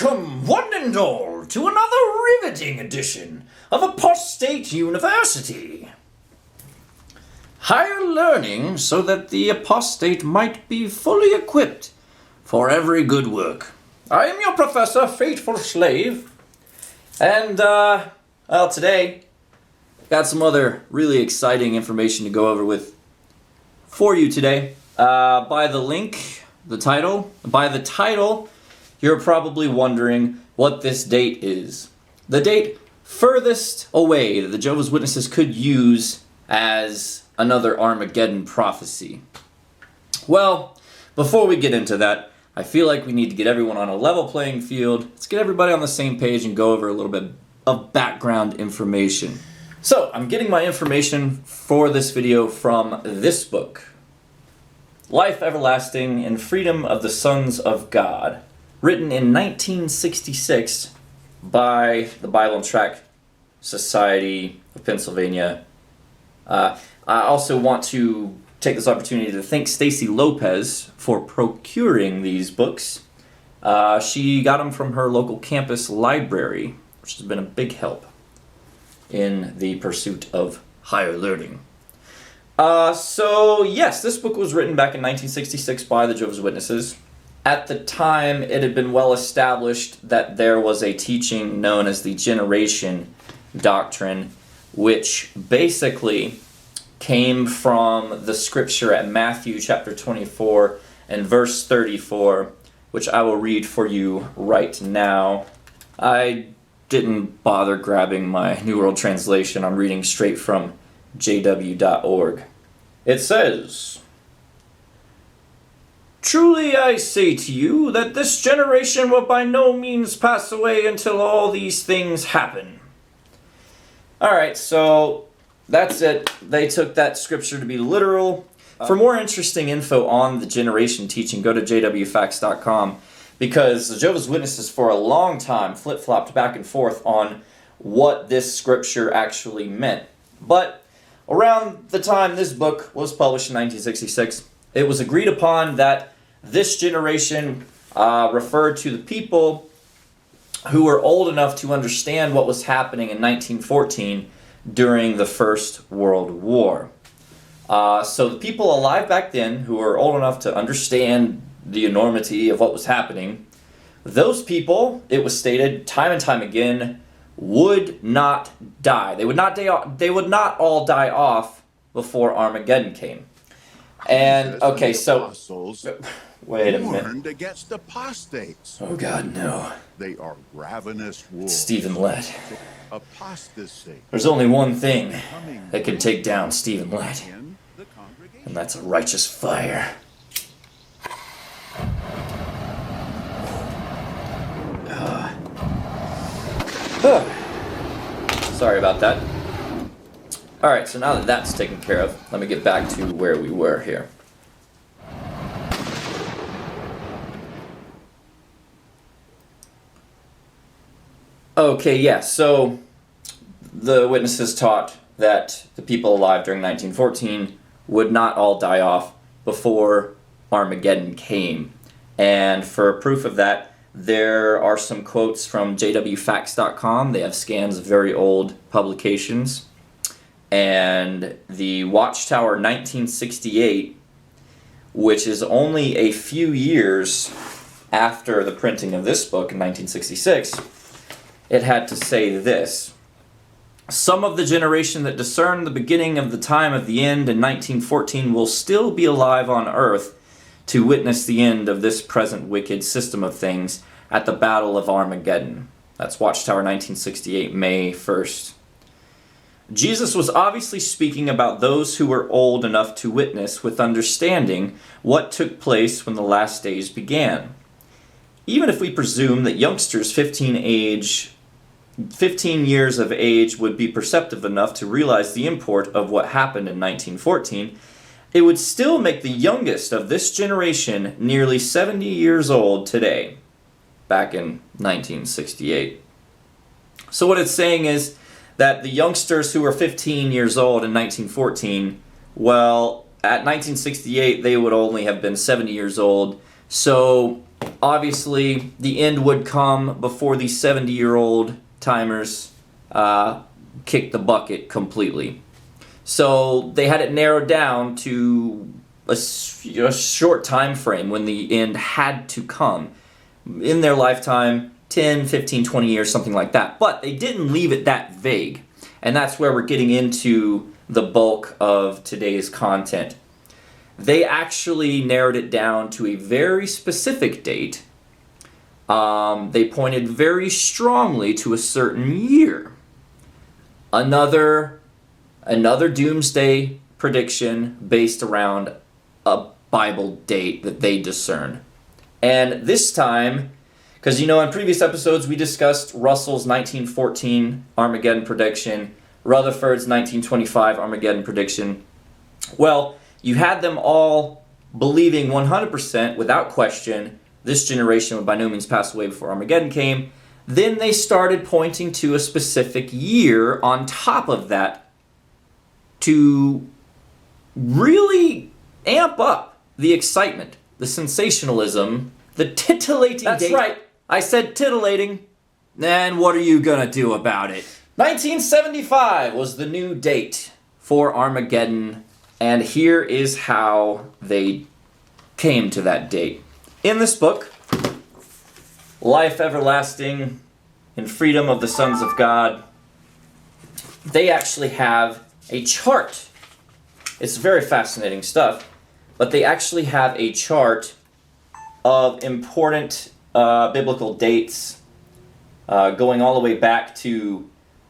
Welcome, one and all, to another riveting edition of Apostate University. Higher learning so that the apostate might be fully equipped for every good work. I am your professor, Fateful Slave, and, today, got some other really exciting information to go over with for you today. By the title, you're probably wondering what this date is. The date furthest away that the Jehovah's Witnesses could use as another Armageddon prophecy. Well, before we get into that, I feel like we need to get everyone on a level playing field. Let's get everybody on the same page and go over a little bit of background information. So, I'm getting my information for this video from this book, Life Everlasting and Freedom of the Sons of God, written in 1966 by the Bible and Tract Society of Pennsylvania. I also want to take this opportunity to thank Stacy Lopez for procuring these books. She got them from her local campus library, which has been a big help in the pursuit of higher learning. So yes, this book was written back in 1966 by the Jehovah's Witnesses. At the time, it had been well established that there was a teaching known as the generation doctrine, which basically came from the scripture at Matthew chapter 24 and verse 34, which I will read for you right now. I didn't bother grabbing my New World Translation. I'm reading straight from jw.org. It says, "Truly I say to you that this generation will by no means pass away until all these things happen." Alright, so that's it. They took that scripture to be literal. For more interesting info on the generation teaching, go to jwfacts.com, because the Jehovah's Witnesses for a long time flip-flopped back and forth on what this scripture actually meant. But around the time this book was published in 1966, it was agreed upon that this generation referred to the people who were old enough to understand what was happening in 1914 during the First World War. So the people alive back then who were old enough to understand the enormity of what was happening, those people, it was stated time and time again, would not die. They would not all die off before Armageddon came. And okay, so wait a minute. Warned against apostates. Oh God, no. They are ravenous wolves. Stephen Lett. Apostasy. There's only one thing that can take down Stephen Lett, In the congregation. and that's a righteous fire. Sorry about that. Alright, so now that that's taken care of, let me get back to where we were here. Okay, yeah, so the witnesses taught that the people alive during 1914 would not all die off before Armageddon came. And for proof of that, there are some quotes from jwfacts.com. They have scans of very old publications. And the Watchtower 1968, which is only a few years after the printing of this book in 1966, it had to say this: "Some of the generation that discerned the beginning of the time of the end in 1914 will still be alive on earth to witness the end of this present wicked system of things at the Battle of Armageddon." That's Watchtower 1968, May 1st. Jesus was obviously speaking about those who were old enough to witness with understanding what took place when the last days began. Even if we presume that youngsters 15 years of age would be perceptive enough to realize the import of what happened in 1914, it would still make the youngest of this generation nearly 70 years old today, back in 1968. So what it's saying is that the youngsters who were 15 years old in 1914, well, at 1968 they would only have been 70 years old, so obviously, the end would come before these 70-year-old timers kicked the bucket completely. So they had it narrowed down to a short time frame when the end had to come. In their lifetime, 10, 15, 20 years, something like that. But they didn't leave it that vague. And that's where we're getting into the bulk of today's content. They actually narrowed it down to a very specific date. They pointed very strongly to a certain year. Another doomsday prediction based around a Bible date that they discerned. And this time, because in previous episodes we discussed Russell's 1914 Armageddon prediction, Rutherford's 1925 Armageddon prediction. Well, you had them all believing 100% without question this generation would by no means pass away before Armageddon came. Then they started pointing to a specific year on top of that to really amp up the excitement, the sensationalism, the titillating That's date. right. I said titillating. And what are you gonna do about it? 1975 was the new date for Armageddon, and here is how they came to that date. In this book, Life Everlasting and Freedom of the Sons of God, they actually have a chart. It's very fascinating stuff, but they actually have a chart of important biblical dates going all the way back to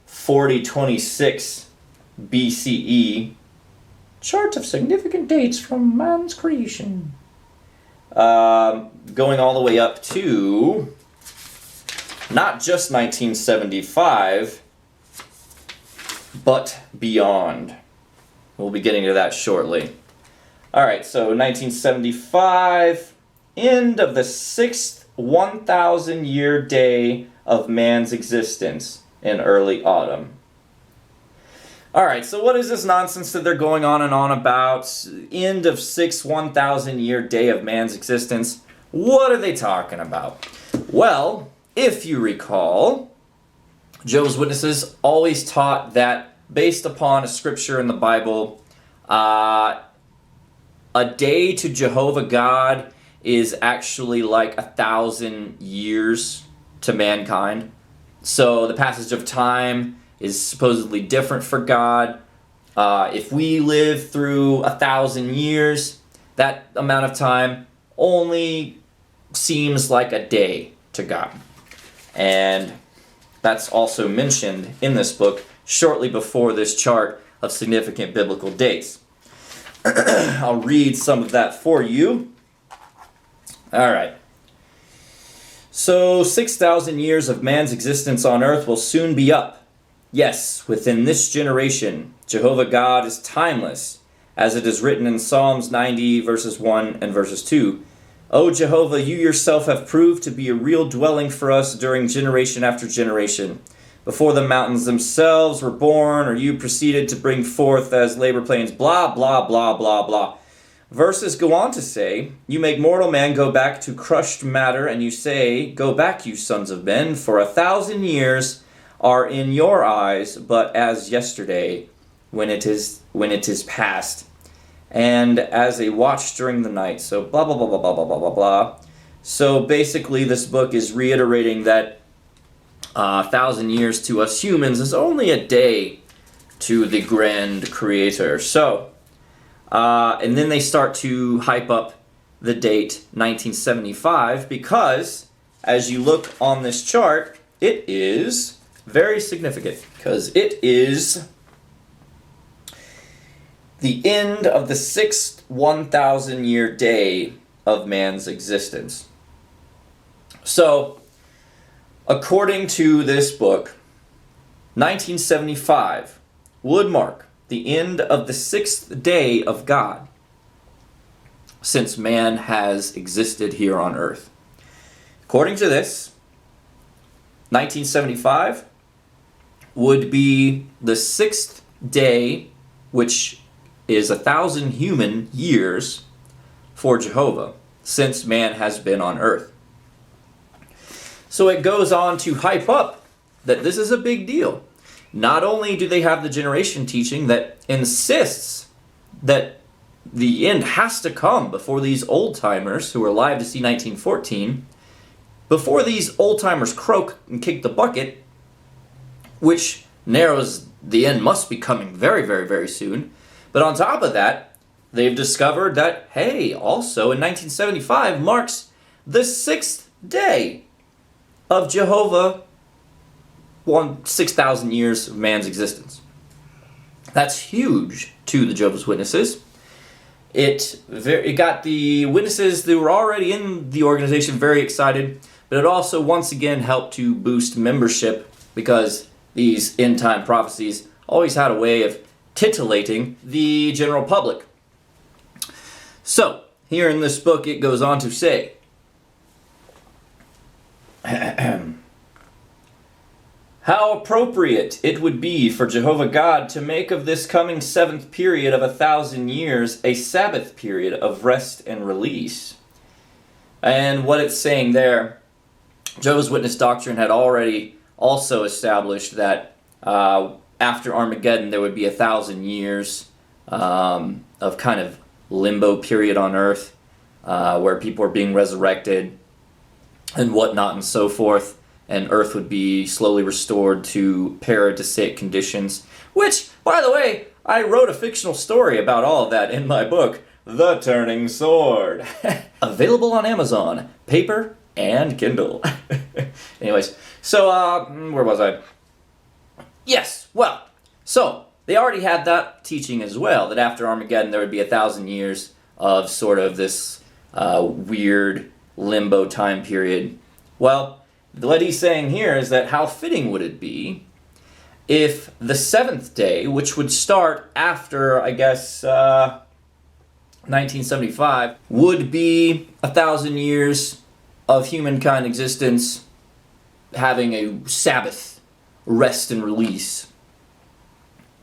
4026 BCE. Chart of significant dates from man's creation. Going all the way up to not just 1975, but beyond. We'll be getting to that shortly. Alright, so 1975, end of the 6th 1,000-year day of man's existence in early autumn. Alright, so what is this nonsense that they're going on and on about? End of 6th 1,000-year day of man's existence. What are they talking about? Well, if you recall, Jehovah's Witnesses always taught that based upon a scripture in the Bible, a day to Jehovah God is actually like 1,000 years to mankind. So the passage of time is supposedly different for God. If we live through 1,000 years, that amount of time only seems like a day to God. And that's also mentioned in this book shortly before this chart of significant biblical dates. I'll read some of that for you. All right. So 6,000 years of man's existence on earth will soon be up. Yes, within this generation, Jehovah God is timeless, as it is written in Psalms 90, verses 1 and verses 2. O Jehovah, you yourself have proved to be a real dwelling for us during generation after generation. Before the mountains themselves were born, or you proceeded to bring forth as labor plains, blah, blah, blah, blah, blah. Verses go on to say, you make mortal man go back to crushed matter, and you say, go back, you sons of men, for 1,000 years are in your eyes, but as yesterday, when it is past, and as a watch during the night. So blah, blah, blah, blah, blah, blah, blah, blah, blah. So basically this book is reiterating that 1,000 years to us humans is only a day to the grand creator. So, and then they start to hype up the date 1975 because, as you look on this chart, it is very significant because it is the end of the 6th 1,000-year day of man's existence. So, according to this book, 1975 would mark the end of the 6th day of God since man has existed here on earth. According to this, 1975 would be the 6th day, which is 1,000 human years for Jehovah since man has been on earth. So it goes on to hype up that this is a big deal. Not only do they have the generation teaching that insists that the end has to come before these old-timers who are alive to see 1914, before these old-timers croak and kick the bucket, which narrows the end must be coming very, very, very soon. But on top of that, they've discovered that, hey, also in 1975 marks the 6th day of Jehovah, 6,000 years of man's existence. That's huge to the Jehovah's Witnesses. It got the witnesses that were already in the organization very excited, but it also once again helped to boost membership because these end-time prophecies always had a way of titillating the general public. So, here in this book it goes on to say, how appropriate it would be for Jehovah God to make of this coming 7th period of 1,000 years a Sabbath period of rest and release. And what it's saying there, Jehovah's Witness doctrine had already also established that after Armageddon there would be 1,000 years of kind of limbo period on earth where people are being resurrected and whatnot and so forth, and earth would be slowly restored to paradisiac conditions, which, by the way, I wrote a fictional story about all of that in my book, The Turning Sword. Available on Amazon, paper and Kindle. Anyways, so, where was I? Yes, well, so, they already had that teaching as well, that after Armageddon there would be 1,000 years of sort of this weird limbo time period. Well, what he's saying here is that how fitting would it be if the 7th day, which would start after, I guess, 1975, would be 1,000 years of humankind existence having a Sabbath, rest and release.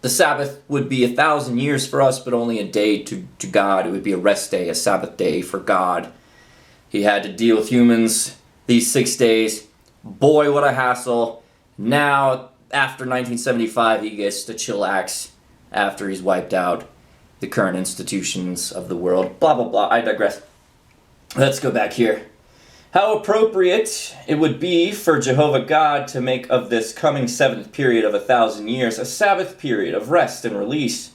The Sabbath would be 1,000 years for us, but only a day to God. It would be a rest day, a Sabbath day for God. He had to deal with humans these 6 days. Boy, what a hassle. Now, after 1975, he gets to chillax after he's wiped out the current institutions of the world. Blah, blah, blah. I digress. Let's go back here. How appropriate it would be for Jehovah God to make of this coming 7th period of 1,000 years a Sabbath period of rest and release,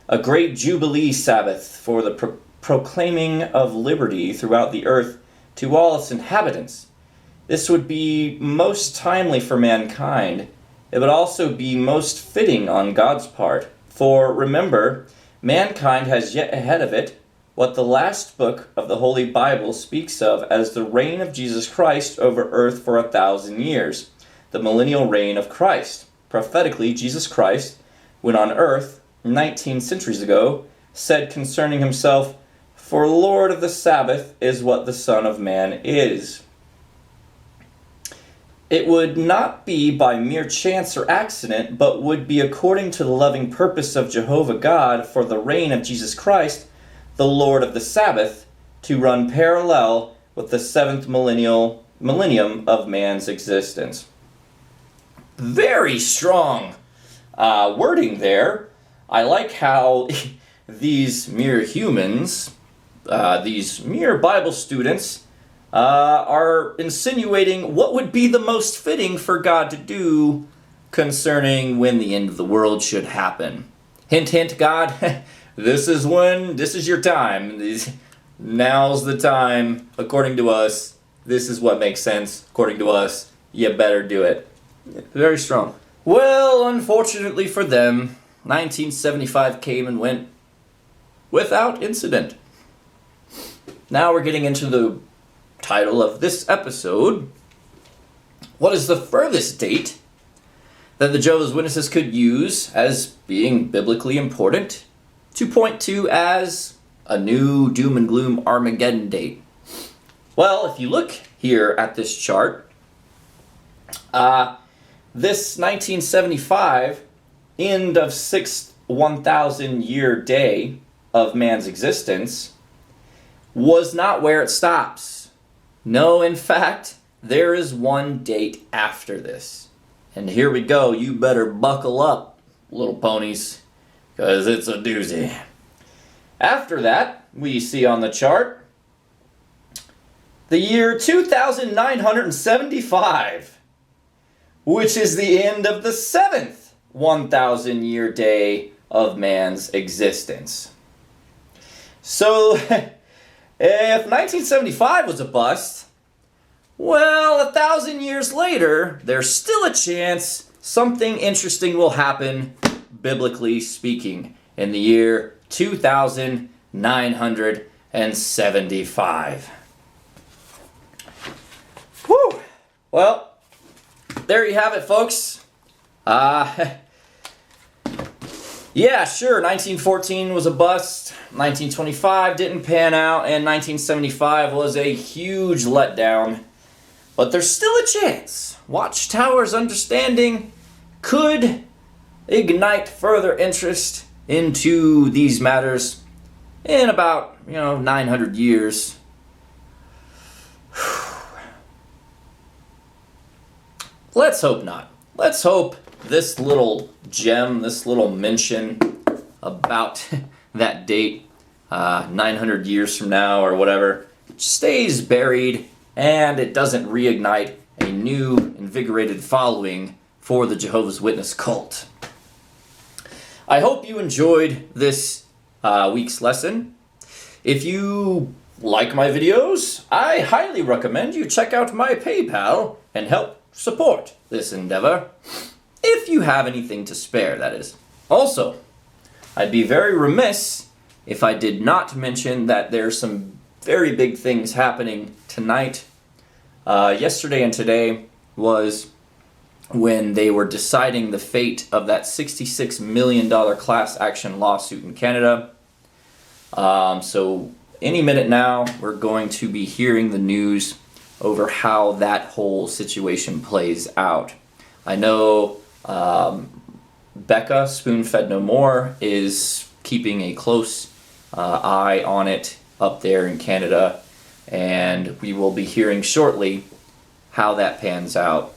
a great Jubilee Sabbath for the proclaiming of liberty throughout the earth to all its inhabitants. This would be most timely for mankind. It would also be most fitting on God's part. For remember, mankind has yet ahead of it what the last book of the Holy Bible speaks of as the reign of Jesus Christ over earth for 1,000 years, the millennial reign of Christ. Prophetically, Jesus Christ, when on earth, 19 centuries ago, said concerning himself, "For Lord of the Sabbath is what the Son of Man is." It would not be by mere chance or accident, but would be according to the loving purpose of Jehovah God for the reign of Jesus Christ, the Lord of the Sabbath, to run parallel with the 7th millennium of man's existence. Very strong wording there. I like how these mere humans, these mere Bible students, are insinuating what would be the most fitting for God to do concerning when the end of the world should happen. Hint, hint, God, this is your time. Now's the time, according to us. This is what makes sense, according to us. You better do it. Very strong. Well, unfortunately for them, 1975 came and went without incident. Now we're getting into the title of this episode. What is the furthest date that the Jehovah's Witnesses could use as being biblically important to point to as a new doom and gloom Armageddon date? Well, if you look here at this chart, this 1975 end of 1,000 year day of man's existence was not where it stops. No, in fact, there is one date after this. And here we go. You better buckle up, little ponies, because it's a doozy. After that, we see on the chart the year 2975, which is the end of the 7th 1,000-year day of man's existence. So, if 1975 was a bust, well, 1,000 years later, there's still a chance something interesting will happen, biblically speaking, in the year 2975. Whew! Well, there you have it, folks. Yeah, sure, 1914 was a bust, 1925 didn't pan out, and 1975 was a huge letdown. But there's still a chance. Watchtower's understanding could ignite further interest into these matters in about, 900 years. Let's hope not. Let's hope this little gem, this little mention about that date, 900 years from now or whatever, stays buried and it doesn't reignite a new, invigorated following for the Jehovah's Witness cult. I hope you enjoyed this week's lesson. If you like my videos, I highly recommend you check out my PayPal and help support this endeavor. If you have anything to spare, that is. Also, I'd be very remiss if I did not mention that there's some very big things happening tonight. Yesterday and today was when they were deciding the fate of that $66 million class action lawsuit in Canada. So any minute now, we're going to be hearing the news over how that whole situation plays out. I know Becca, Spoon-Fed No More, is keeping a close eye on it up there in Canada, and we will be hearing shortly how that pans out.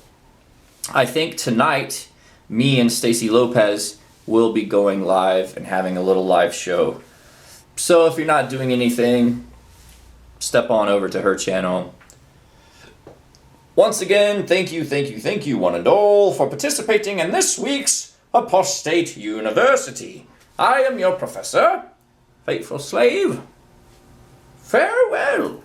I think tonight, me and Stacy Lopez will be going live and having a little live show. So if you're not doing anything, step on over to her channel. Once again, thank you, one and all, for participating in this week's Apostate University. I am your professor, Fateful Slave. Farewell.